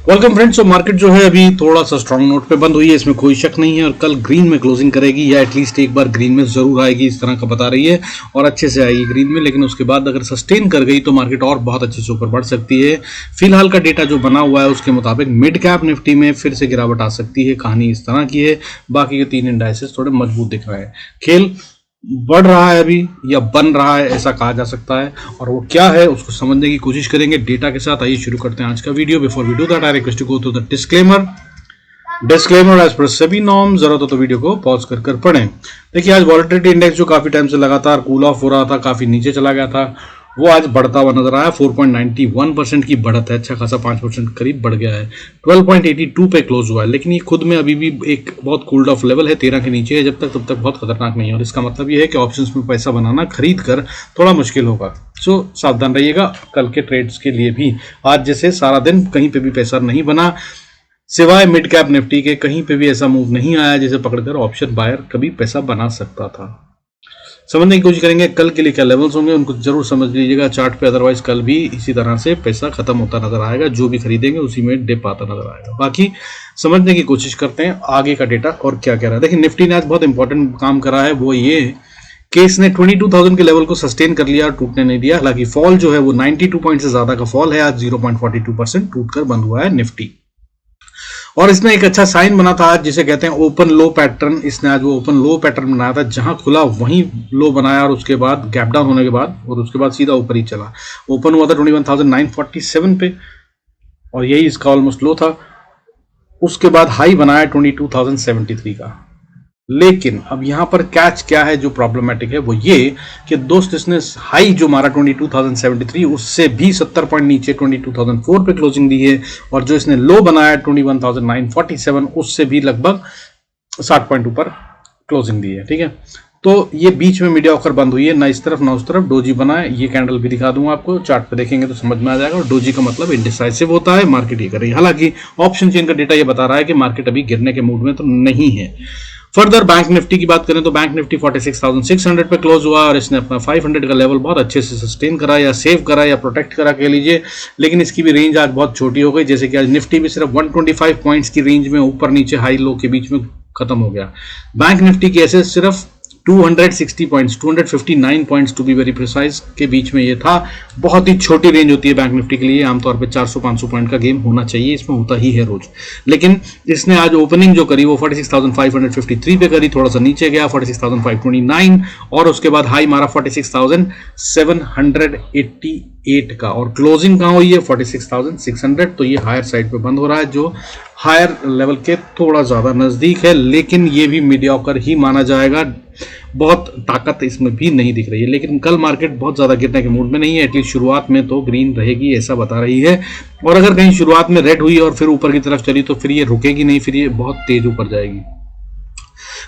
Welcome friends. तो market जो है अभी थोड़ा सा स्ट्रांग नोट पे बंद हुई है, इसमें कोई शक नहीं है, और कल ग्रीन में क्लोजिंग करेगी या एटलीस्ट एक बार ग्रीन में जरूर आएगी, इस तरह का बता रही है, और अच्छे से आएगी ग्रीन में। लेकिन उसके बाद अगर सस्टेन कर गई तो मार्केट और बहुत अच्छे से ऊपर बढ़ सकती है। फिलहाल का डेटा जो बना हुआ है उसके मुताबिक मिड कैप निफ्टी में फिर से गिरावट आ सकती है। कहानी इस तरह की है। बाकी के तीन इंडाइसेस थोड़े मजबूत दिख रहे हैं। खेल बढ़ रहा है अभी या बन रहा है, ऐसा कहा जा सकता है, और वो क्या है उसको समझने की कोशिश करेंगे डेटा के साथ। आइए शुरू करते हैं आज का video. Before we do that I request to go to the disclaimer as per सभी नॉर्म। जरूरत हो तो वीडियो को पॉज कर पढ़ें। देखिए, आज वॉलेटिलिटी इंडेक्स जो काफी टाइम से लगातार कूल ऑफ हो रहा था, काफी नीचे चला गया था, वो आज बढ़ता हुआ नजर आया। 4.91% की बढ़त है, अच्छा खासा 5% करीब बढ़ गया है। 12.82 पे क्लोज हुआ है, लेकिन ये खुद में अभी भी एक बहुत कूल्ड ऑफ लेवल है, 13 के नीचे है। जब तक तब तक बहुत खतरनाक नहीं है, और इसका मतलब ये है कि ऑप्शंस में पैसा बनाना खरीद कर थोड़ा मुश्किल होगा। सो सावधान रहिएगा कल के ट्रेड्स के लिए भी। आज जैसे सारा दिन कहीं पे भी पैसा नहीं बना, सिवाय मिड कैप निफ्टी के, कहीं पे भी ऐसा मूव नहीं आया जिसे पकड़कर ऑप्शन बायर कभी पैसा बना सकता था। समझने की कोशिश करेंगे कल के लिए क्या लेवल्स होंगे, उनको जरूर समझ लीजिएगा चार्ट पे, अदरवाइज कल भी इसी तरह से पैसा खत्म होता नजर आएगा। जो भी खरीदेंगे उसी में डिप आता नजर आएगा। बाकी समझने की कोशिश करते हैं आगे का डेटा और क्या कह रहा है। देखिए, निफ्टी ने आज बहुत इंपॉर्टेंट काम करा है, वो ये कि इसने 22,000 के लेवल को सस्टेन कर लिया और टूटने नहीं दिया। हालांकि फॉल जो है वो 92 पॉइंट से ज्यादा का फॉल है। आज 0.42% टूटकर बंद हुआ है निफ्टी, और इसने एक अच्छा साइन बना था आज, जिसे कहते हैं ओपन लो पैटर्न। इसने आज वो ओपन लो पैटर्न बनाया था, जहां खुला वहीं लो बनाया, और उसके बाद गैप डाउन होने के बाद और उसके बाद सीधा ऊपर ही चला। ओपन हुआ था 21,947 पे, और यही इसका ऑलमोस्ट लो था। उसके बाद हाई बनाया 22,073 का। लेकिन अब यहां पर कैच क्या है जो प्रॉब्लमेटिक है, वो ये कि दोस्त इसने हाई जो मारा 22,073, उससे भी 70 पॉइंट नीचे 22,004 पे क्लोजिंग दी है, और जो इसने लो बनाया 21,947, उससे भी लगभग 60 पॉइंट ऊपर क्लोजिंग दी है। ठीक है, तो ये बीच में मीडियोकर बंद हुई है, ना इस तरफ ना उस तरफ। डोजी बना है, ये कैंडल भी दिखा दूंगा आपको, चार्ट पे देखेंगे तो समझ में आ जाएगा। और डोजी का मतलब इंडिसाइसिव होता है, मार्केट ये कर रही है। हालांकि ऑप्शन चेन का डेटा ये बता रहा है कि मार्केट अभी गिरने के मूड में तो नहीं है। फर्दर बैंक निफ्टी की बात करें तो बैंक निफ्टी 46,600 पे क्लोज हुआ, और इसने अपना 500 का लेवल बहुत अच्छे से सस्टेन करा या सेव करा या प्रोटेक्ट करा कह लीजिए। लेकिन इसकी भी रेंज आज बहुत छोटी हो गई, जैसे कि आज निफ्टी भी सिर्फ 125 पॉइंट्स की रेंज में ऊपर नीचे हाई लो के बीच में खत्म हो गया। बैंक निफ्टी की ऐसे सिर्फ 260 points, 259 points to be very precise के बीच में ये था। बहुत ही छोटी रेंज होती है बैंक निफ्टी के लिए, आमतौर पे 400-500 पॉइंट का गेम होना चाहिए, इसमें होता ही है रोज। लेकिन इसने आज ओपनिंग जो करी वो 46,553 पे करी, थोड़ा सा नीचे गया 46,529, और उसके बाद हाई मारा 46,788 का, और क्लोजिंग कहां हुई है 46,600। तो ये हायर साइड पे बंद हो रहा है, जो हायर लेवल के थोड़ा ज्यादा नजदीक है, लेकिन ये भी मीडियोकर ही माना जाएगा। बहुत ताकत इसमें भी नहीं दिख रही है। लेकिन कल मार्केट बहुत ज्यादा गिरने के मूड में नहीं है, एटलीस्ट शुरुआत में तो ग्रीन रहेगी ऐसा बता रही है। और अगर कहीं शुरुआत में रेड हुई और फिर ऊपर की तरफ चली तो फिर ये रुकेगी नहीं, फिर ये बहुत तेज ऊपर जाएगी।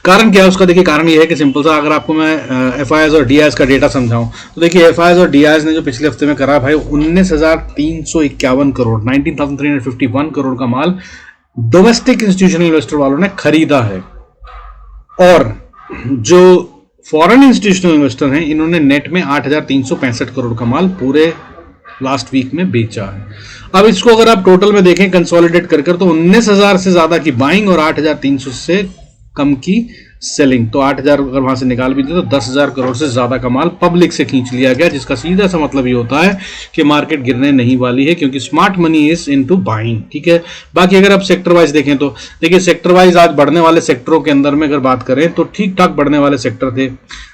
कारण क्या है उसका? देखिए, कारण ये है कि सिंपल सा, अगर आपको मैं एफआईआईज और डीआईएस का डेटा समझाऊं तो देखिए, एफआईआईज और डीआईएस ने जो पिछले हफ्ते में करा भाई, 19,351 करोड़, 19,351 करोड़ का माल डोमेस्टिक इंस्टीट्यूशनल इन्वेस्टर वालों ने खरीदा है, और जो फॉरेन इंस्टीट्यूशनल इन्वेस्टर हैं इन्होंने नेट में 8,365 करोड़ का माल पूरे लास्ट वीक में बेचा है। अब इसको अगर आप टोटल में देखें कंसोलिडेट कर तो 19,000 से ज्यादा की बाइंग और 8,300 से कम की सेलिंग। तो 8,000 अगर वहां से निकाल भी दिए तो 10,000 करोड़ से ज्यादा का माल पब्लिक से खींच लिया गया, जिसका सीधा सा मतलब ये होता है कि मार्केट गिरने नहीं वाली है, क्योंकि smart money is into buying. ठीक है, बाकी अगर आप सेक्टर वाइज देखें तो देखिए, सेक्टर वाइज आज बढ़ने वाले सेक्टरों के अंदर में अगर बात करें तो ठीक ठाक बढ़ने वाले सेक्टर थे।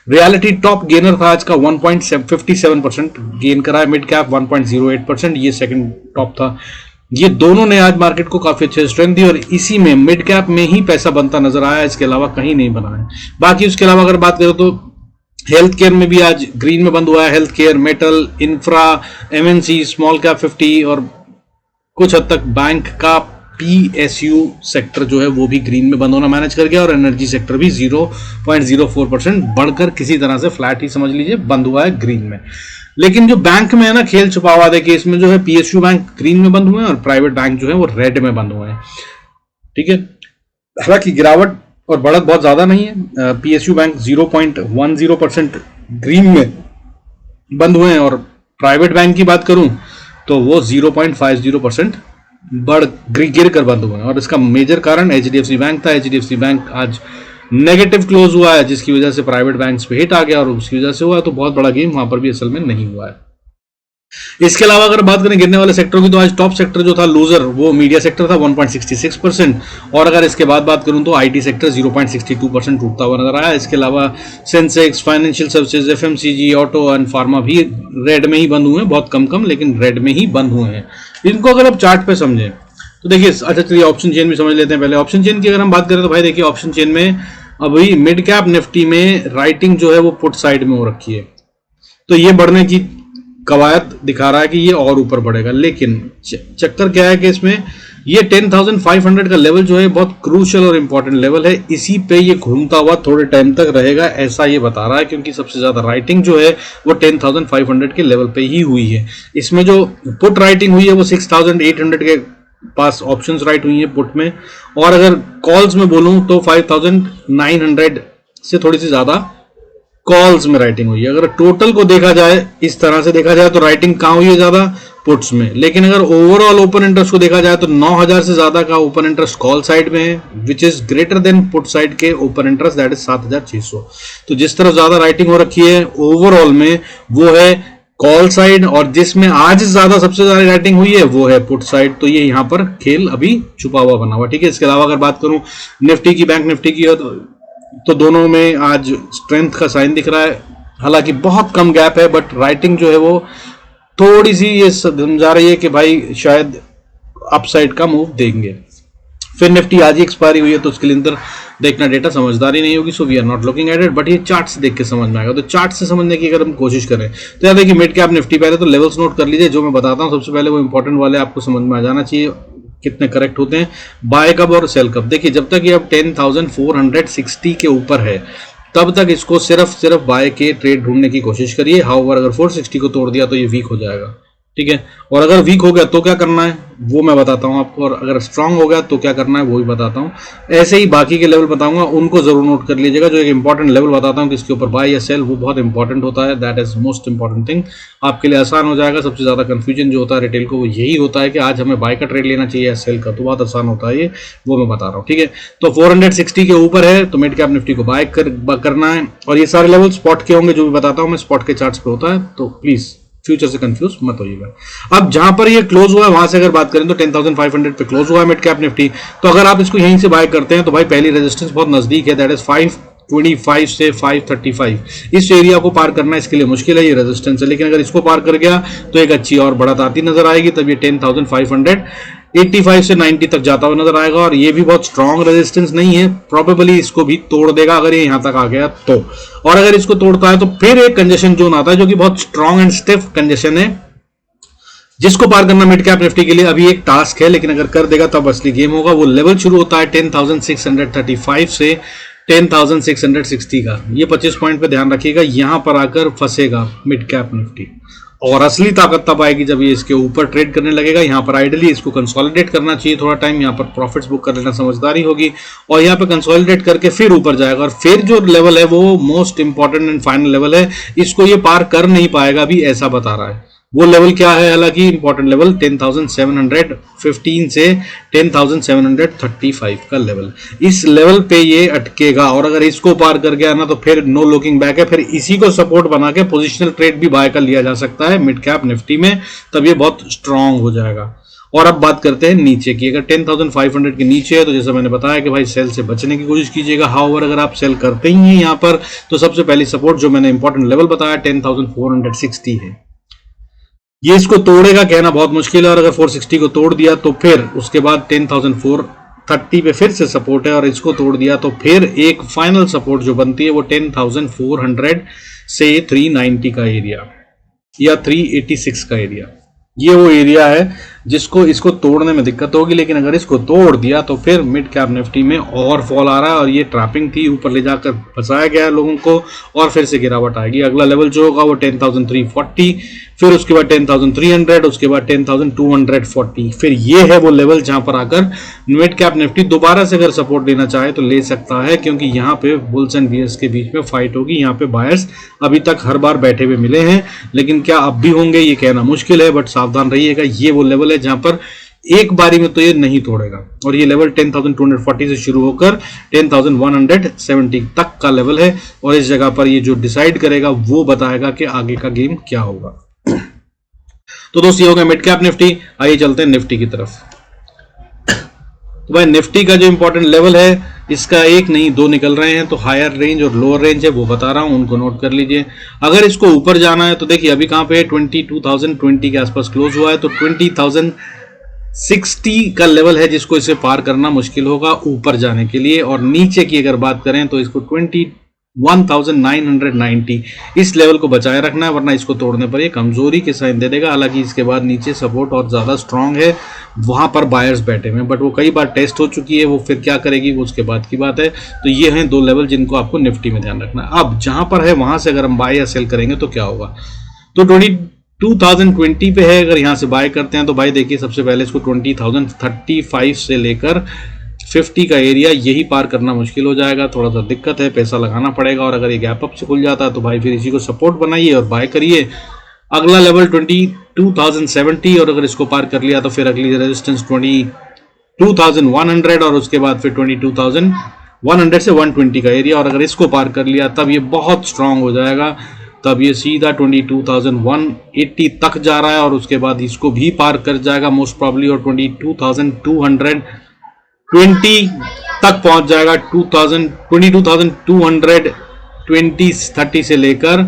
रियलिटी टॉप गेनर था आज का, 1.57% गेन करा है। मिड कैप 1.08%, ये सेकंड टॉप था। ये दोनों ने आज मार्केट को काफी अच्छे स्ट्रेंथ दी, और इसी में मिड कैप में ही पैसा बनता नजर आया, इसके अलावा कहीं नहीं बना है। बाकी उसके अलावा अगर बात करें तो हेल्थ केयर में भी आज ग्रीन में बंद हुआ है। Health care, metal, infra, MNC, small cap 50, और कुछ हद तक बैंक का पीएसयू सेक्टर जो है वो भी ग्रीन में बंद होना मैनेज कर गया, और एनर्जी सेक्टर भी 0.04% बढ़कर किसी तरह से फ्लैट ही समझ लीजिए बंद हुआ है ग्रीन में। लेकिन जो बैंक में है ना, खेल छुपा हुआ, देखिए इसमें जो है पीएसयू बैंक ग्रीन में बंद हुए हैं और प्राइवेट बैंक जो है वो रेड में बंद हुए हैं। ठीक है, हालांकि गिरावट और बढ़त बहुत ज्यादा नहीं है। पीएसयू बैंक 0.10% ग्रीन में बंद हुए हैं, और प्राइवेट बैंक की बात करूं तो वो 0.50% गिर कर बंद हुए हैं और इसका मेजर कारण एचडीएफसी बैंक था। एचडीएफसी बैंक आज नेगेटिव क्लोज हुआ है, जिसकी वजह से प्राइवेट बैंक्स पे हिट आ गया और उसकी वजह से हुआ, तो बहुत बड़ा गेम वहां पर भी असल में नहीं हुआ है। इसके अलावा अगर बात करें गिरने वाले सेक्टरों की, तो आज टॉप सेक्टर जो था लूजर वो मीडिया सेक्टर था 1.66%, और अगर इसके बाद बात करूं तो आईटी सेक्टर 0.62% टूटता हुआ नजर आया। इसके अलावा Sensex, financial services, FMCG, auto and pharma भी रेड में ही बंद हुए हैं, बहुत कम लेकिन रेड में ही बंद हुए हैं। इनको अगर आप चार्ट पे समझें तो देखिए, अच्छा चलिए ऑप्शन चेन भी समझ लेते हैं। पहले ऑप्शन चेन की अगर हम बात करें तो भाई देखिए, ऑप्शन चेन में अभी मिड कैप निफ्टी में राइटिंग जो है वो पुट साइड में हो रखी है, तो ये बढ़ने की कवायद दिखा रहा है कि ये और ऊपर बढ़ेगा। लेकिन चक्कर क्या है कि इसमें ये 10,500 का लेवल जो है बहुत क्रूशियल और इंपॉर्टेंट लेवल है, इसी पे ये घूमता हुआ थोड़े टाइम तक रहेगा, ऐसा ये बता रहा है, क्योंकि सबसे ज्यादा राइटिंग जो है वो 10,500 के लेवल पे ही हुई है। इसमें जो पुट राइटिंग हुई है वो 6,800 के पास ऑप्शंस राइट हुई है पुट में, और अगर कॉल्स में बोलूं तो 5,900 से थोड़ी सी ज्यादा कॉल्स में राइटिंग हुई है। अगर टोटल को देखा जाए, इस तरह से देखा जाए, तो राइटिंग कहां हुई है ज्यादा? पुट्स में। लेकिन अगर ओवरऑल ओपन इंटरेस्ट को देखा जाए तो 9,000 से ज्यादा का ओपन इंटरेस्ट कॉल साइड में है, which is greater than put side के ओपन इंटरेस्ट, दैट इज 7,600। तो जिस तरह ज्यादा राइटिंग हो रखी है ओवरऑल में वो है कॉल साइड, और जिसमें आज ज्यादा सबसे ज्यादा राइटिंग हुई है वो है पुट साइड। तो ये यहां पर खेल अभी छुपा हुआ बना हुआ, ठीक है। इसके अलावा अगर बात करूं निफ्टी की, बैंक निफ्टी की, तो दोनों में आज स्ट्रेंथ का साइन दिख रहा है। हालांकि बहुत कम गैप है, बट राइटिंग जो है वो थोड़ी सी ये समझा रही है कि भाई शायद अपसाइड का मूव देंगे। फिर निफ्टी आज ही एक्सपायरी हुई है, तो उसके लिए अंदर देखना डेटा समझदारी नहीं होगी, so we are not looking at it, but ये चार्ट से देख के समझ में आएगा। तो चार्ट से समझने की अगर हम कोशिश करें तो याद है कि मिड कैप निफ्टी, पहले तो लेवल्स नोट कर लीजिए, जो मैं बताता हूँ सबसे पहले वो इंपॉर्टेंट वाले आपको समझ में आ जाना चाहिए, कितने करेक्ट होते हैं। बाय कब और सेल कब, देखिए जब तक ये अब 10,460 के ऊपर है तब तक इसको सिर्फ बाय के ट्रेड ढूंढने की कोशिश करिए। हाउएवर अगर 460 को तोड़ दिया तो ये वीक हो जाएगा, ठीक है। और अगर वीक हो गया तो क्या करना है वो मैं बताता हूं आपको, और अगर स्ट्रांग हो गया तो क्या करना है वो भी बताता हूं। ऐसे ही बाकी के लेवल बताऊंगा, उनको जरूर नोट कर लीजिएगा। जो एक इंपॉर्टेंट लेवल बताता हूं किसके ऊपर बाय या सेल, वो बहुत इंपॉर्टेंट होता है, that is most important thing. आपके लिए आसान हो जाएगा। सबसे ज्यादा कंफ्यूजन जो होता है रिटेल को वो यही होता है कि आज हमें बाय का ट्रेड लेना चाहिए या सेल का, तो बहुत आसान होता है ये, वो मैं बता रहा हूँ, ठीक है। तो 460 के ऊपर है तो मिड कैप निफ्टी को बाय करना है, और ये सारे लेवल स्पॉट के होंगे, जो भी बताता हूँ मैं स्पॉट के चार्ट्स पे होता है, तो प्लीज फ्यूचर से कंफ्यूज मत होइएगा। अब जहां पर ये क्लोज हुआ है वहां से अगर बात करें तो 10,500 पे क्लोज हुआ है मिड कैप निफ्टी, तो अगर आप इसको यहीं से बाय करते हैं तो भाई पहली रेजिस्टेंस बहुत नजदीक है, दैट इज 525 से 535। इस एरिया को पार करना इसके लिए मुश्किल है, ये रेजिस्टेंस है, लेकिन अगर इसको पार कर गया तो एक अच्छी और बढ़त आती नजर आएगी, तब ये 10,585 से 90 तक जाता हुआ नजर आएगा। और ये भी बहुत स्ट्रॉन्ग रेजिस्टेंस नहीं है, प्रोबेबली इसको भी तोड़ देगा अगर ये यहां तक आ गया तो। और अगर इसको तोड़ता है तो फिर एक कंजेशन जोन आता है जो कि बहुत स्ट्रॉन्ग एंड स्टिफ कंजेशन है, जिसको पार करना मिड कैप निफ्टी के लिए अभी एक टास्क है, लेकिन अगर कर देगा तब असली गेम होगा। वो लेवल शुरू होता है 10,635 से 10,660 का, ये 25 पॉइंट पे ध्यान रखिएगा, यहां पर आकर फंसेगा मिड कैप निफ्टी। और असली ताकत तब आएगी जब ये इसके ऊपर ट्रेड करने लगेगा। यहाँ पर आइडियली इसको कंसोलिडेट करना चाहिए थोड़ा टाइम, यहाँ पर प्रॉफिट्स बुक कर लेना समझदारी होगी, और यहाँ पे कंसोलिडेट करके फिर ऊपर जाएगा। और फिर जो लेवल है वो most important and final level है, इसको ये पार कर नहीं पाएगा अभी, ऐसा बता रहा है। वो लेवल क्या है, हालांकि इंपॉर्टेंट लेवल 10,715 से 10,735 का लेवल, इस लेवल पे ये अटकेगा। और अगर इसको पार कर गया ना तो फिर नो लुकिंग बैक है, फिर इसी को सपोर्ट बना के पोजिशनल ट्रेड भी बाय कर लिया जा सकता है मिड कैप निफ्टी में, तब ये बहुत स्ट्रांग हो जाएगा। और अब बात करते हैं नीचे की, अगर 10,500 के नीचे है तो जैसा मैंने बताया कि भाई सेल से बचने की कोशिश कीजिएगा। हाउएवर अगर आप सेल करते ही हैं यहाँ पर तो सबसे पहली सपोर्ट जो मैंने इंपॉर्टेंट लेवल बताया 10,460 है, ये इसको तोड़ेगा कहना बहुत मुश्किल है। और अगर 460 को तोड़ दिया तो फिर उसके बाद 10,430 पे फिर से सपोर्ट है, और इसको तोड़ दिया तो फिर एक फाइनल सपोर्ट जो बनती है वो 10,400 से 390 का एरिया या 386 का एरिया, ये वो एरिया है जिसको इसको तोड़ने में दिक्कत होगी। लेकिन अगर इसको तोड़ दिया तो फिर मिड कैप निफ्टी में और फॉल आ रहा है, और ये ट्रैपिंग थी, ऊपर ले जाकर फंसाया गया है लोगों को, और फिर से गिरावट आएगी। अगला लेवल जो होगा वो 10,340, फिर उसके बाद 10,300, उसके बाद 10,240, फिर ये है वो लेवल जहां पर आकर मिड कैप निफ्टी दोबारा से अगर सपोर्ट लेना चाहे तो ले सकता है, क्योंकि यहाँ पे बुल्स एंड बियर्स के बीच में फाइट होगी। यहाँ पे बायर्स अभी तक हर बार बैठे हुए मिले हैं, लेकिन क्या अब भी होंगे ये कहना मुश्किल है, बट सावधान रहिएगा। ये वो लेवल है जहां पर एक बारी में तो ये नहीं तोड़ेगा, और ये लेवल 10,240 से शुरू होकर 10,170 तक का लेवल है, और इस जगह पर ये जो डिसाइड करेगा वो बताएगा कि आगे का गेम क्या होगा। तो दोस्तों ये हो गया मिड कैप निफ्टी। आइए चलते हैं निफ्टी की तरफ। तो भाई निफ्टी का जो इंपॉर्टेंट लेवल है इसका एक नहीं दो निकल रहे हैं, तो हायर रेंज और लोअर रेंज है वो बता रहा हूं, उनको नोट कर लीजिए। अगर इसको ऊपर जाना है तो देखिए अभी कहां पे है, 22,020 के आसपास क्लोज हुआ है, तो 20,060 का लेवल है जिसको इसे पार करना मुश्किल होगा ऊपर जाने के लिए। और नीचे की अगर बात करें तो इसको 21,990 इस लेवल को बचाए रखना है, वरना इसको तोड़ने पर ये कमजोरी के साइन दे देगा। हालांकि इसके बाद नीचे सपोर्ट और ज्यादा स्ट्रांग है, वहां पर बायर्स बैठे हुए हैं, बट वो कई बार टेस्ट हो चुकी है, वो फिर क्या करेगी वो उसके बाद की बात है। तो ये हैं दो लेवल जिनको आपको निफ्टी में ध्यान रखना है। अब जहां पर है वहां से अगर हम बाय या सेल करेंगे तो क्या होगा, तो 22,020 पे है, अगर यहां से बाय करते हैं तो भाई देखिए सबसे पहले इसको 20,035 से लेकर 50 का एरिया यही पार करना मुश्किल हो जाएगा, थोड़ा सा दिक्कत है, पैसा लगाना पड़ेगा। और अगर ये गैप अप से खुल जाता है तो भाई फिर इसी को सपोर्ट बनाइए और बाय करिए। अगला लेवल 22,070, और अगर इसको पार कर लिया तो फिर अगली रेजिस्टेंस 22,100, और उसके बाद फिर 22,100 से 120 का एरिया, और अगर इसको पार कर लिया तब ये बहुत स्ट्रांग हो जाएगा, तब ये सीधा 22,180 तक जा रहा है, और उसके बाद इसको भी पार कर जाएगा मोस्ट प्रॉब्ली, और 22,220 तक पहुंच जाएगा। 22,220 से लेकर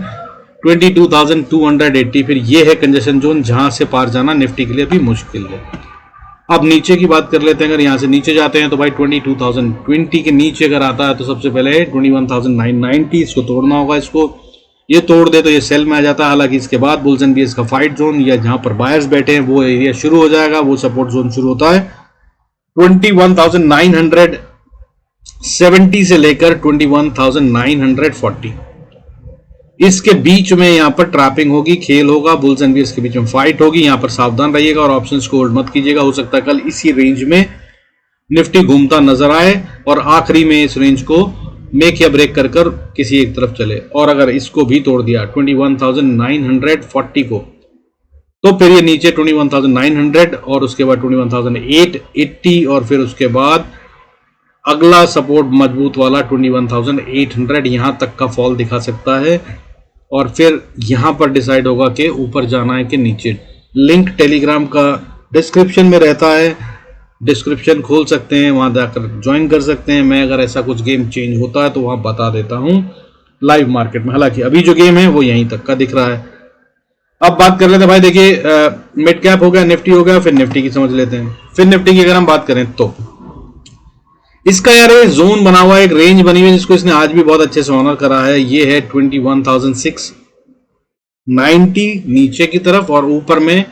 22,280, फिर ये है कंजेशन जोन जहां से पार जाना निफ्टी के लिए भी मुश्किल है। अब नीचे की बात कर लेते हैं, अगर यहां से नीचे जाते हैं तो भाई 22,020 के नीचे अगर आता है तो सबसे पहले 21,990 इसको तोड़ना होगा। इसको ये तोड़ दे तो ये सेल में आ जाता है। हालांकि इसके बाद बुल्स एंड बियर्स का फाइट जोन या जहां पर बायर्स बैठे हैं वो एरिया शुरू हो जाएगा, वो सपोर्ट जोन शुरू होता है 21,970 से लेकर 21,940। इसके बीच में यहां पर ट्रैपिंग होगी, खेल होगा, बुल्स एंड बियर्स के बीच में फाइट होगी। यहां पर सावधान रहिएगा और ऑप्शंस को होल्ड मत कीजिएगा। हो सकता है कल इसी रेंज में निफ्टी घूमता नजर आए और आखिरी में इस रेंज को मेक या ब्रेक कर कर किसी एक तरफ चले। और अगर इसको भी तोड़ दिया 21,940 को, तो फिर ये नीचे 21,900 और उसके बाद 21,880, और फिर उसके बाद अगला सपोर्ट मजबूत वाला 21,800 यहां तक का फॉल दिखा सकता है। और फिर यहां पर डिसाइड होगा कि ऊपर जाना है कि नीचे। लिंक टेलीग्राम का डिस्क्रिप्शन में रहता है, डिस्क्रिप्शन खोल सकते हैं, वहां जाकर ज्वाइन कर सकते हैं। मैं अगर ऐसा कुछ गेम चेंज होता है तो वहां बता देता हूं लाइव मार्केट में। हालांकि अभी जो गेम है वो यहीं तक का दिख रहा है। अब बात कर लेते हैं भाई, देखिए मिड कैप हो गया, निफ्टी हो गया, फिर निफ्टी की समझ लेते हैं। फिर निफ्टी की अगर हम बात करें तो इसका यार ये जोन बना हुआ है, एक रेंज बनी हुई है जिसको इसने आज भी बहुत अच्छे से ऑनर करा है। ये है 21,690 नीचे की तरफ और ऊपर में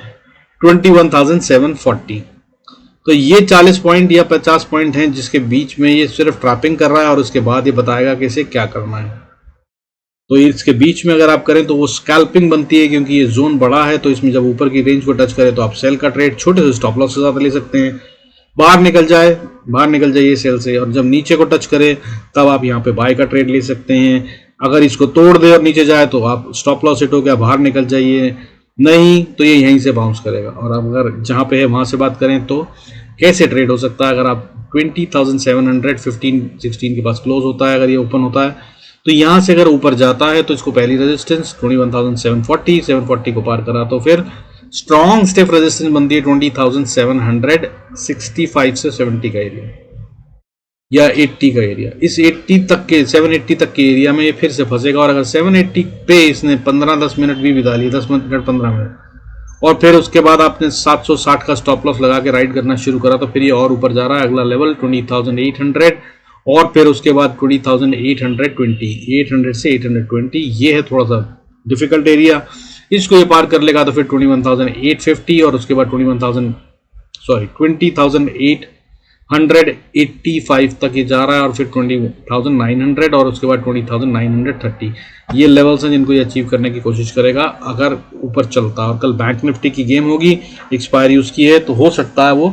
21,740। तो ये 40 पॉइंट या 50 पॉइंट हैं जिसके बीच में ये सिर्फ ट्रैपिंग कर रहा है, और उसके बाद ये बताएगा कि इसे क्या करना है। तो इसके बीच में अगर आप करें तो वो स्कैल्पिंग बनती है, क्योंकि ये जोन बड़ा है। तो इसमें जब ऊपर की रेंज को टच करे तो आप सेल का ट्रेड छोटे से स्टॉप लॉस के साथ ले सकते हैं। बाहर निकल जाइए सेल से, और जब नीचे को टच करे तब आप यहाँ पे बाय का ट्रेड ले सकते हैं। अगर इसको तोड़ दे और नीचे जाए तो आप स्टॉप लॉस हिट हो गया, बाहर निकल जाइए, नहीं तो ये यहीं से बाउंस करेगा। और अगर जहाँ पे है वहां से बात करें तो कैसे ट्रेड हो सकता है, अगर आप 20,715-16 के पास क्लोज होता है, अगर ये ओपन होता है तो यहां से अगर ऊपर जाता है तो इसको पहली रेजिस्टेंस 21,740 को पार करा तो फिर स्ट्रॉन्ग स्टेप रेजिस्टेंस बनती है 20,765 से 70 का एरिया या 80 का एरिया। इस 80 तक के 780 तक के एरिया में ये फिर से फंसेगा, और अगर 780 पे इसने 15-10 मिनट भी बिता लिए, 10 मिनट 15 मिनट, और फिर उसके बाद आपने 760 का स्टॉप लॉस लगा के राइड करना शुरू करा तो फिर ये और ऊपर जा रहा है। अगला लेवल 20,800 और फिर उसके बाद 20,820, 800 से 820, ये है थोड़ा सा डिफिकल्ट एरिया। इसको ये पार कर लेगा तो फिर 21,850 और उसके बाद 20,885 तक ये जा रहा है, और फिर 20,900 और उसके बाद 20,930। ये लेवल्स हैं जिनको ये अचीव करने की कोशिश करेगा अगर ऊपर चलता। और कल बैंक निफ्टी की गेम होगी, एक्सपायरी उसकी है, तो हो सकता है वो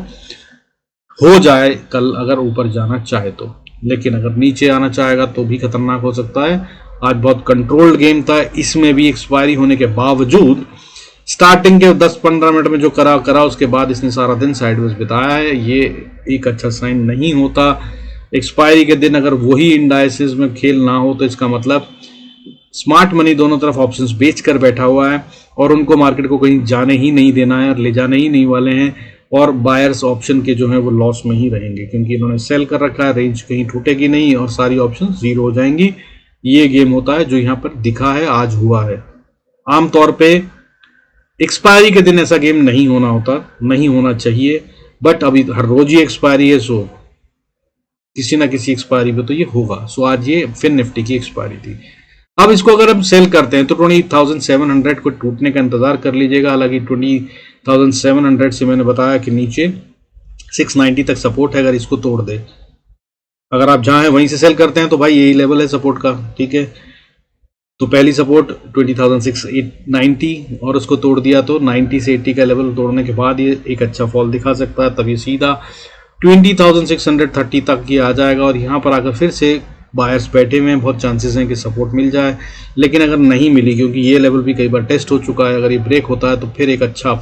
हो जाए कल अगर ऊपर जाना चाहे तो, लेकिन अगर नीचे आना चाहेगा तो भी खतरनाक हो सकता है। आज बहुत कंट्रोल्ड गेम था, इसमें भी एक्सपायरी होने के बावजूद स्टार्टिंग के 10-15 मिनट में जो करा उसके बाद इसने सारा दिन साइडवेज बिताया है। ये एक अच्छा साइन नहीं होता। एक्सपायरी के दिन अगर वही इंडाइसिस में खेल ना हो तो इसका मतलब स्मार्ट मनी दोनों तरफ ऑप्शंस बेच कर बैठा हुआ है और उनको मार्केट को कहीं जाने ही नहीं देना है और ले जाने ही नहीं वाले हैं, और बायर्स ऑप्शन के जो है वो लॉस में ही रहेंगे क्योंकि इन्होंने सेल कर रखा है। रेंज कहीं टूटेगी नहीं और सारी ऑप्शन जीरो हो जाएंगी। ये गेम होता है जो यहाँ पर दिखा है, आज हुआ है। आमतौर पे एक्सपायरी के दिन ऐसा गेम नहीं होना चाहिए, बट अभी हर रोज ही एक्सपायरी है, सो किसी ना किसी एक्सपायरी पे तो ये होगा। सो आज ये फिन निफ्टी की एक्सपायरी थी। अब इसको अगर हम सेल करते हैं तो 20,700 को टूटने का इंतजार कर लीजिएगा। हालांकि 20,700 से मैंने बताया कि नीचे 690 तक सपोर्ट है, अगर इसको तोड़ दे, अगर आप जहां है वहीं से सेल करते हैं तो भाई यही लेवल है सपोर्ट का, ठीक है। तो पहली सपोर्ट 20,690 और उसको तोड़ दिया तो 90 से 80 का लेवल तोड़ने के बाद ये एक अच्छा फॉल दिखा सकता है। तब ये सीधा 20,630 तक ये आ जाएगा और यहाँ पर आकर फिर से बायर्स बैठे हुए हैं, बहुत चांसेस हैं कि सपोर्ट मिल जाए। लेकिन अगर नहीं मिली, क्योंकि ये लेवल भी कई बार टेस्ट हो चुका है, अगर ये ब्रेक होता है तो फिर एक अच्छा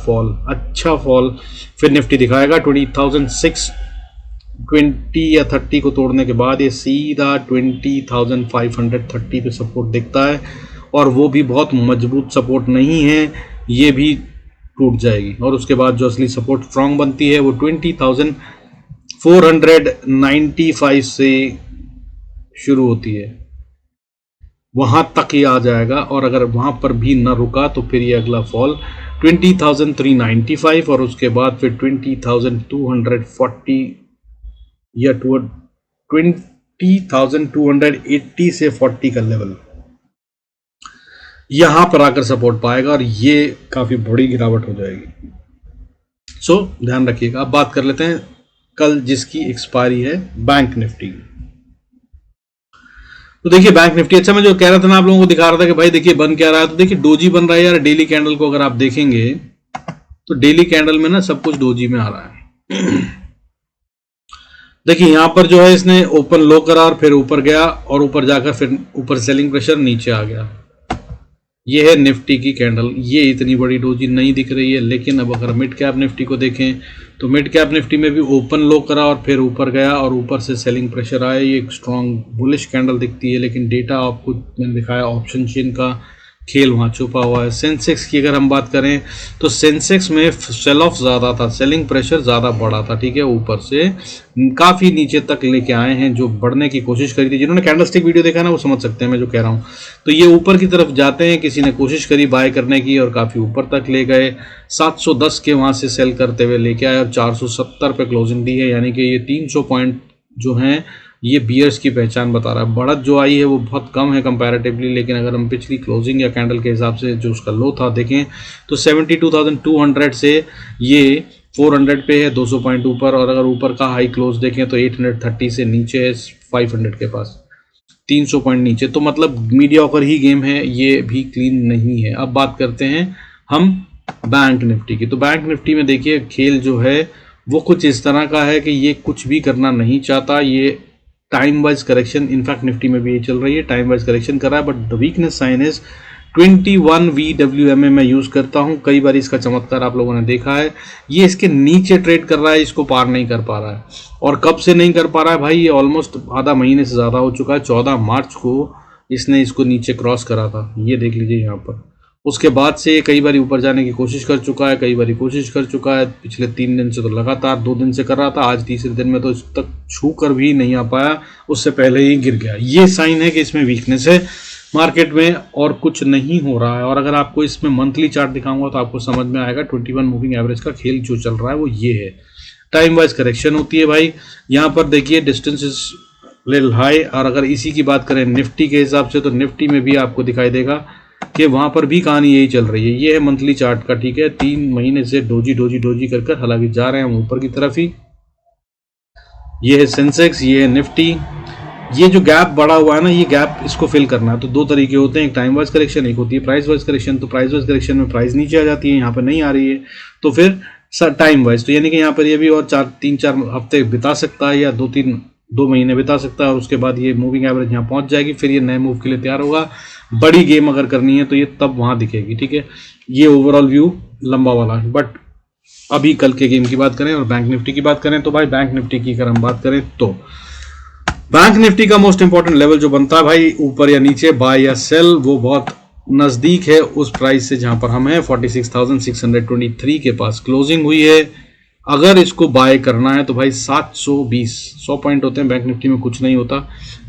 फॉल फिर निफ्टी दिखाएगा। 20,620 या 30 को तोड़ने के बाद ये सीधा 20,530 पे सपोर्ट दिखता है और वो भी बहुत मजबूत सपोर्ट नहीं है, ये भी टूट जाएगी। और उसके बाद जो असली सपोर्ट स्ट्रांग बनती है वो 20,495 से शुरू होती है, वहां तक ये आ जाएगा। और अगर वहां पर भी न रुका तो फिर ये अगला फॉल 20,395 और उसके बाद फिर 20,240 या 20,280 से 40 का लेवल यहां पर आकर सपोर्ट पाएगा और ये काफी बड़ी गिरावट हो जाएगी। सो ध्यान रखिएगा। अब बात कर लेते हैं कल जिसकी एक्सपायरी है, बैंक निफ्टी। तो देखिए बैंक निफ्टी, अच्छा मैं जो कह रहा था ना आप लोगों को दिखा रहा था कि भाई देखिए बन क्या रहा है, तो देखिए डोजी बन रहा है यार। डेली कैंडल को अगर आप देखेंगे तो डेली कैंडल में ना सब कुछ डोजी में आ रहा है। देखिए यहां पर जो है इसने ओपन लो करा और फिर ऊपर गया और ऊपर जाकर फिर ऊपर सेलिंग प्रेशर, नीचे आ गया। ये है निफ्टी की कैंडल। ये इतनी बड़ी डोजी नहीं दिख रही है, लेकिन अब अगर मिड कैप निफ्टी को देखें तो मिड कैप निफ्टी में भी ओपन लो करा और फिर ऊपर गया और ऊपर से सेलिंग प्रेशर आया। ये एक स्ट्रॉन्ग बुलिश कैंडल दिखती है, लेकिन डेटा आपको मैंने दिखाया ऑप्शन चेन का खेल वहाँ छुपा हुआ है। सेंसेक्स की अगर हम बात करें तो सेंसेक्स में सेल ऑफ ज़्यादा था, सेलिंग प्रेशर ज़्यादा बढ़ा था, ठीक है। ऊपर से काफ़ी नीचे तक लेके आए हैं, जो बढ़ने की कोशिश करी थी। जिन्होंने कैंडलस्टिक वीडियो देखा ना वो समझ सकते हैं मैं जो कह रहा हूँ। तो ये ऊपर की तरफ जाते हैं, किसी ने कोशिश करी बाय करने की और काफ़ी ऊपर तक ले गए। 710 के वहाँ से सेल करते हुए लेके आए और 470 पे क्लोजिंग दी है, यानी कि ये 300 पॉइंट जो हैं ये बियर्स की पहचान बता रहा है। बढ़त जो आई है वो बहुत कम है कंपैरेटिवली, लेकिन अगर हम पिछली क्लोजिंग या कैंडल के हिसाब से जो उसका लो था देखें तो 72,200 से ये 400 पे है, 200 पॉइंट ऊपर। और अगर ऊपर का हाई क्लोज देखें तो 830 से नीचे है 500 के पास, 300 पॉइंट नीचे। तो मतलब मीडियोकर ही गेम है, ये भी क्लीन नहीं है। अब बात करते हैं हम बैंक निफ्टी की। तो बैंक निफ्टी में देखिए खेल जो है वो कुछ इस तरह का है कि ये कुछ भी करना नहीं चाहता। ये time wise correction, in fact Nifty में भी ये चल रही है, टाइम वाइज करेक्शन कर रहा है। But the weakness sign is 21 VWM मैं यूज करता हूं, कई बार इसका चमत्कार आप लोगों ने देखा है। ये इसके नीचे ट्रेड कर रहा है, इसको पार नहीं कर पा रहा है। और कब से नहीं कर पा रहा है भाई, ये ऑलमोस्ट आधा महीने से ज्यादा हो चुका है। 14 मार्च को इसने इसको नीचे क्रॉस करा था, ये देख लीजिए यहाँ पर। उसके बाद से कई बार ऊपर जाने की कोशिश कर चुका है, कई बार कोशिश कर चुका है। पिछले 3 दिन से तो लगातार 2 दिन से कर रहा था, आज तीसरे दिन में तो इस तक छू कर भी नहीं आ पाया, उससे पहले ही गिर गया। ये साइन है कि इसमें वीकनेस है मार्केट में और कुछ नहीं हो रहा है। और अगर आपको इसमें मंथली चार्ट दिखाऊंगा तो आपको समझ में आएगा 21 मूविंग एवरेज का खेल जो चल रहा है वो ये है। टाइम वाइज करेक्शन होती है भाई। यहाँ पर देखिए डिस्टेंस इज लिटिल हाई। और अगर इसी की बात करें निफ्टी के हिसाब से तो निफ्टी में भी आपको दिखाई देगा कि वहां पर भी कहानी यही चल रही है। ये है मंथली चार्ट का, ठीक है। 3 महीने से डोजी डोजी डोजी कर हालांकि जा रहे हैं हम ऊपर की तरफ ही। ये है सेंसेक्स, ये है निफ्टी। ये जो गैप बढ़ा हुआ है ना, ये गैप इसको फिल करना है। तो 2 तरीके होते हैं, एक टाइम वाइज करेक्शन, एक होती है प्राइस वाइज करेक्शन। तो प्राइस वाइज करेक्शन में प्राइस नीचे आ जाती है, यहाँ पर नहीं आ रही है, तो फिर टाइम वाइज तो यानी कि यहाँ पर ये भी और 3-4 हफ्ते बिता सकता है या 2 महीने बिता सकता है। और उसके बाद ये मूविंग एवरेज यहाँ पहुंच जाएगी, फिर ये नए मूव के लिए तैयार होगा। बड़ी गेम अगर करनी है तो ये तब वहां दिखेगी, ठीक है। ये ओवरऑल व्यू लंबा वाला है। बट अभी कल के गेम की बात करें और बैंक निफ्टी की बात करें तो भाई बैंक निफ्टी की अगर हम बात करें तो बैंक निफ्टी का मोस्ट इंपॉर्टेंट लेवल जो बनता है भाई ऊपर या नीचे बाय या सेल, वो बहुत नजदीक है उस प्राइस से जहां पर हम हैं 46,623 के पास क्लोजिंग हुई है। अगर इसको बाय करना है तो भाई 720 100 पॉइंट होते हैं बैंक निफ्टी में, कुछ नहीं होता।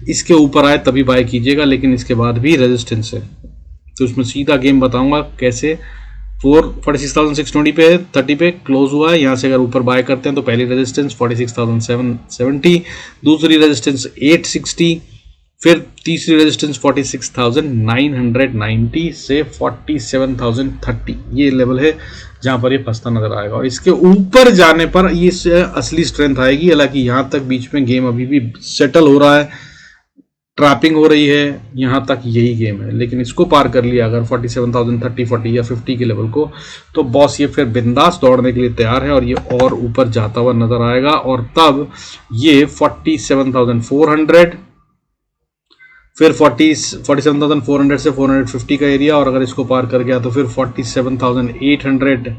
इसके ऊपर आए तभी बाय कीजिएगा, लेकिन इसके बाद भी रेजिस्टेंस है तो उसमें सीधा गेम बताऊंगा कैसे। 46,620 पे 30 पे क्लोज हुआ है, यहाँ से अगर ऊपर बाय करते हैं तो पहली रेजिस्टेंस 46,770, दूसरी रेजिस्टेंस 860, फिर तीसरी रेजिस्टेंस 46,990 से 47,030, ये लेवल है जहां पर ये फंसता नजर आएगा। और इसके ऊपर जाने पर ये असली स्ट्रेंथ आएगी। हालांकि यहां तक बीच में गेम अभी भी सेटल हो रहा है, ट्रैपिंग हो रही है, यहां तक यही गेम है। लेकिन इसको पार कर लिया अगर 47,030, 40 या 50 के लेवल को, तो बॉस ये फिर बिंदास दौड़ने के लिए तैयार है और ये और ऊपर जाता हुआ नजर आएगा। और तब ये 47,400, फिर 47,400 से 450 का एरिया, और अगर इसको पार कर गया तो फिर 47,800,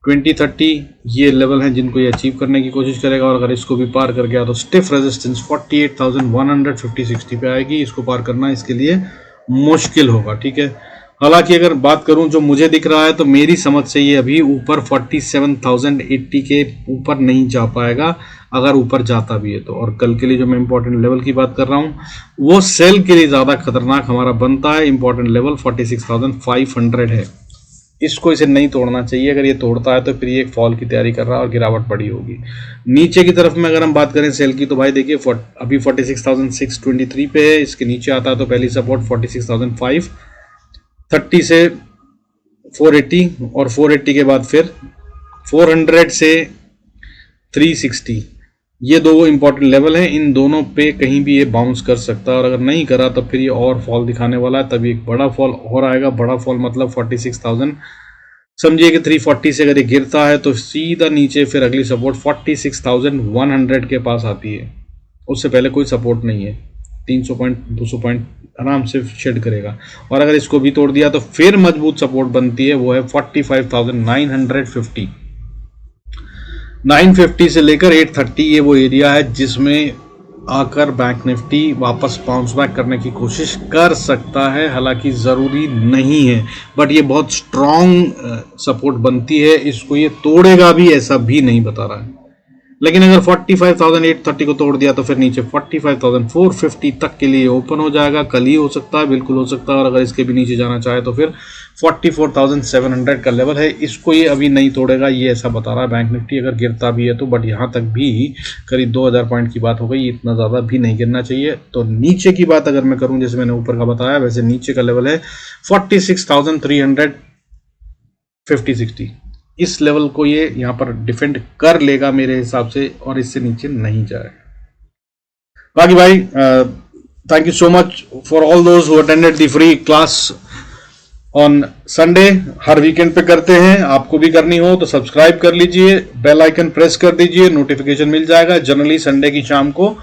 2030 ये लेवल हैं जिनको ये अचीव करने की कोशिश करेगा। और अगर इसको भी पार कर गया तो स्टिफ रेजिस्टेंस 48,100, 50-60 पे आएगी। इसको पार करना इसके लिए मुश्किल होगा, ठीक है। हालांकि अगर बात करूं जो मुझे दिख रहा है तो मेरी समझ से ये अभी ऊपर 47,080 के ऊपर नहीं जा पाएगा, अगर ऊपर जाता भी है तो। और कल के लिए जो मैं इंपॉर्टेंट लेवल की बात कर रहा हूं वो सेल के लिए ज्यादा खतरनाक हमारा बनता है। इंपॉर्टेंट लेवल 46,500 है, इसको इसे नहीं तोड़ना चाहिए। अगर ये तोड़ता है तो फिर ये एक फॉल की तैयारी कर रहा है और गिरावट बड़ी होगी। नीचे की तरफ में अगर हम बात करें सेल की तो भाई देखिए अभी 46,623 पे है, इसके नीचे आता है तो पहली सपोर्ट 46,530 से 480, और 480 के बाद फिर 400 से 360, ये दो इंपॉर्टेंट लेवल हैं। इन दोनों पे कहीं भी ये बाउंस कर सकता है, और अगर नहीं करा तो फिर ये और फॉल दिखाने वाला है। तभी एक बड़ा फॉल और आएगा। बड़ा फॉल मतलब 46,000 समझिए कि 340 से अगर ये गिरता है तो सीधा नीचे फिर अगली सपोर्ट 46,100 के पास आती है। उससे पहले कोई सपोर्ट नहीं है, 300 पॉइंट 200 पॉइंट आराम से शेड करेगा। और अगर इसको भी तोड़ दिया तो फिर मजबूत सपोर्ट बनती है, वो है 45,950। 950 से लेकर 830 ये वो एरिया है जिसमें आकर बैंक निफ्टी वापस बाउंस बैक करने की कोशिश कर सकता है। हालांकि ज़रूरी नहीं है, बट ये बहुत स्ट्रॉन्ग सपोर्ट बनती है। इसको ये तोड़ेगा भी ऐसा भी नहीं बता रहा है। लेकिन अगर 45,830 को तोड़ दिया तो फिर नीचे 45,450 तक के लिए ओपन हो जाएगा। कल ही हो सकता है, बिल्कुल हो सकता है। और अगर इसके भी नीचे जाना चाहे तो फिर 44,700 का लेवल है, इसको ये अभी नहीं तोड़ेगा, ये ऐसा बता रहा है बैंक निफ्टी। अगर गिरता भी है तो, बट यहाँ तक भी करीब 2,000 पॉइंट की बात हो गई, इतना ज़्यादा भी नहीं गिरना चाहिए। तो नीचे की बात अगर मैं करूँ, जैसे मैंने ऊपर का बताया, वैसे नीचे का लेवल है 46,300, 50-60। इस लेवल को ये यहाँ पर डिफेंड कर लेगा मेरे हिसाब से, और इससे नीचे नहीं जाए। बाकी भाई thank you so much for all those who attended the free class on Sunday. Her weekend पे करते हैं, आपको भी करनी हो तो सब्सक्राइब कर लीजिए, बेल आइकन प्रेस कर दीजिए, नोटिफिकेशन मिल जाएगा। जनरली संडे की शाम को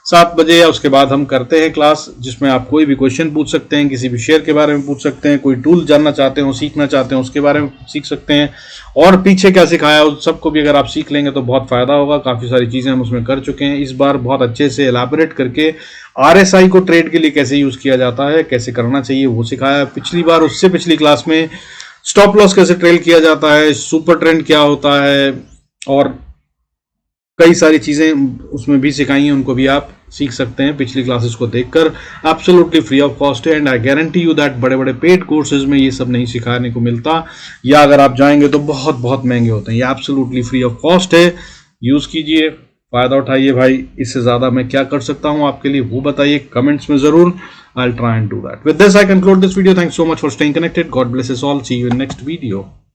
7 बजे या उसके बाद हम करते हैं क्लास, जिसमें आप कोई भी क्वेश्चन पूछ सकते हैं, किसी भी शेयर के बारे में पूछ सकते हैं, कोई टूल जानना चाहते हो, सीखना चाहते हैं, उसके बारे में सीख सकते हैं। और पीछे क्या सिखाया उस सबको भी अगर आप सीख लेंगे तो बहुत फायदा होगा। काफ़ी सारी चीज़ें हम उसमें कर चुके हैं। इस बार बहुत अच्छे से एलैबोरेट करके RSI को ट्रेड के लिए कैसे यूज़ किया जाता है, कैसे करना चाहिए, वो सिखाया। पिछली बार उससे पिछली क्लास में स्टॉप लॉस कैसे ट्रेड किया जाता है, सुपर ट्रेंड क्या होता है, और कई सारी चीज़ें उसमें भी सिखाई हैं, उनको भी आप सीख सकते हैं पिछली क्लासेस को देखकर। एब्सोल्युटली फ्री ऑफ कॉस्ट है, and I guarantee you that बड़े बड़े पेड कोर्सेज में ये सब नहीं सिखाने को मिलता, या अगर आप जाएंगे तो बहुत बहुत महंगे होते हैं। ये एब्सोल्युटली फ्री ऑफ कॉस्ट है, यूज़ कीजिए, फ़ायदा उठाइए भाई। इससे ज़्यादा मैं क्या कर सकता हूँ आपके लिए वो बताइए कमेंट्स में ज़रूर। I'll try and do that. With this, I conclude this video. Thanks so much for staying connected. God bless us all. See you in next video.